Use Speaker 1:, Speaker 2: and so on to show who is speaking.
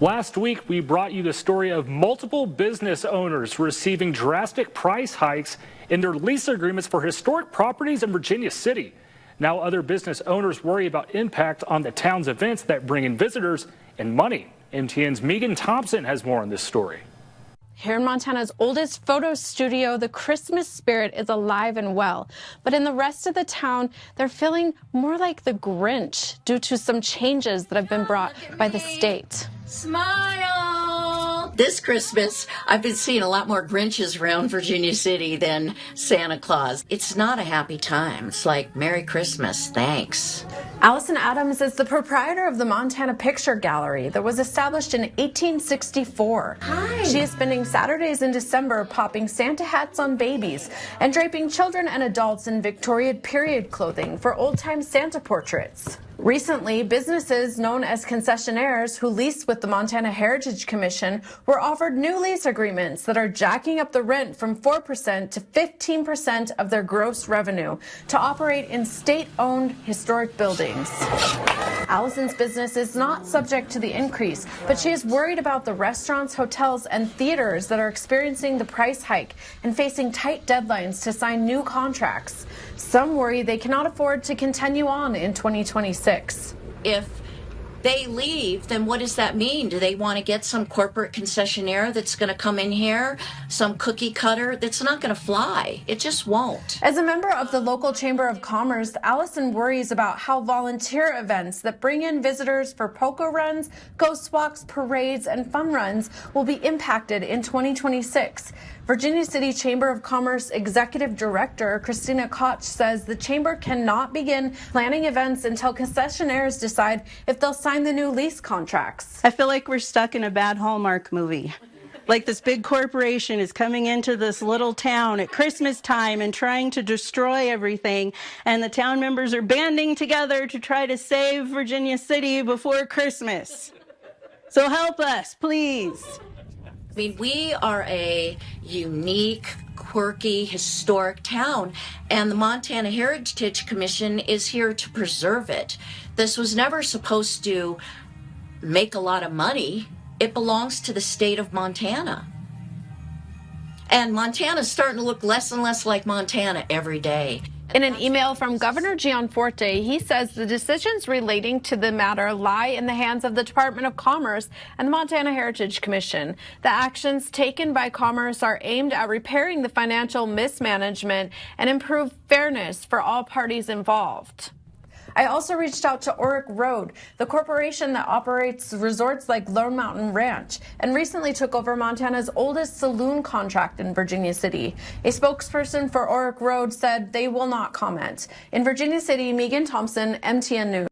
Speaker 1: Last week, we brought you the story of multiple business owners receiving drastic price hikes in their lease agreements for historic properties in Virginia City. Now other business owners worry about impact on the town's events that bring in visitors and money. MTN's Megan Thompson has more on this story.
Speaker 2: Here in Montana's oldest photo studio, the Christmas spirit is alive and well. But in the rest of the town, they're feeling more like the Grinch due to some changes that have been brought by the state.
Speaker 3: Smile! This Christmas, I've been seeing a lot more Grinches around Virginia City than Santa Claus. It's not a happy time. It's like, Merry Christmas, thanks.
Speaker 2: Allison Adams is the proprietor of the Montana Picture Gallery that was established in 1864.
Speaker 3: Hi.
Speaker 2: She is spending Saturdays in December popping Santa hats on babies and draping children and adults in Victorian period clothing for old-time Santa portraits. Recently, businesses known as concessionaires who lease with the Montana Heritage Commission were offered new lease agreements that are jacking up the rent from 4% to 15% of their gross revenue to operate in state-owned historic buildings. Allison's business is not subject to the increase, but she is worried about the restaurants, hotels, and theaters that are experiencing the price hike and facing tight deadlines to sign new contracts. Some worry they cannot afford to continue on in 2026.
Speaker 3: If they leave, then what does that mean? Do they want to get some corporate concessionaire that's going to come in here, some cookie cutter? That's not going to fly. It just won't.
Speaker 2: As a member of the local Chamber of Commerce, Allison worries about how volunteer events that bring in visitors for polka runs, ghost walks, parades, and fun runs will be impacted in 2026. Virginia City Chamber of Commerce Executive Director Christina Koch says the chamber cannot begin planning events until concessionaires decide if they'll sign the new lease contracts.
Speaker 4: I feel like we're stuck in a bad Hallmark movie. Like this big corporation is coming into this little town at Christmas time and trying to destroy everything, and the town members are banding together to try to save Virginia City before Christmas. So help us, please.
Speaker 3: I mean, we are a unique, quirky, historic town, and the Montana Heritage Commission is here to preserve it. This was never supposed to make a lot of money. It belongs to the state of Montana. And Montana's starting to look less and less like Montana every day.
Speaker 2: In an email from Governor Gianforte, he says the decisions relating to the matter lie in the hands of the Department of Commerce and the Montana Heritage Commission. The actions taken by Commerce are aimed at repairing the financial mismanagement and improve fairness for all parties involved. I also reached out to Oric Road, the corporation that operates resorts like Lone Mountain Ranch, and recently took over Montana's oldest saloon contract in Virginia City. A spokesperson for Oric Road said they will not comment. In Virginia City, Megan Thompson, MTN News.